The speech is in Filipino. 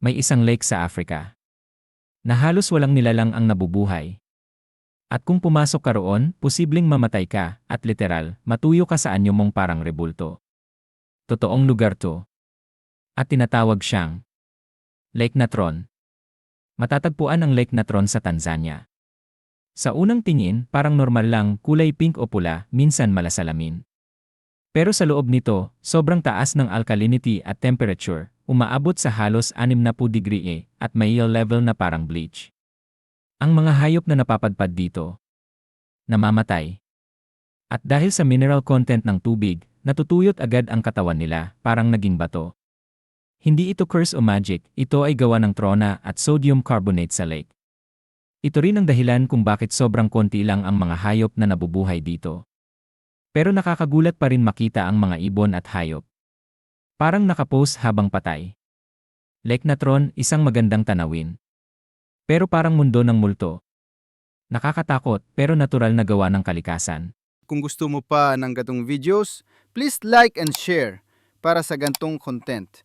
May isang lake sa Africa na halos walang nilalang ang nabubuhay. At kung pumasok ka roon, posibleng mamatay ka at literal, matuyo ka sa anyo mong parang rebulto. Totoong lugar to. At tinatawag siyang Lake Natron. Matatagpuan ang Lake Natron sa Tanzania. Sa unang tingin, parang normal lang, kulay pink o pula, minsan malasalamin. Pero sa loob nito, sobrang taas ng alkalinity at temperature, umaabot sa halos 60 degree E at may level na parang bleach. Ang mga hayop na napapadpad dito, namamatay. At dahil sa mineral content ng tubig, natutuyot agad ang katawan nila, parang naging bato. Hindi ito curse o magic, ito ay gawa ng trona at sodium carbonate sa lake. Ito rin ang dahilan kung bakit sobrang konti lang ang mga hayop na nabubuhay dito. Pero nakakagulat pa rin makita ang mga ibon at hayop. Parang nakapose habang patay. Lake Natron, isang magandang tanawin. Pero parang mundo ng multo. Nakakatakot pero natural na gawa ng kalikasan. Kung gusto mo pa ng gatong videos, please like and share para sa gantong content.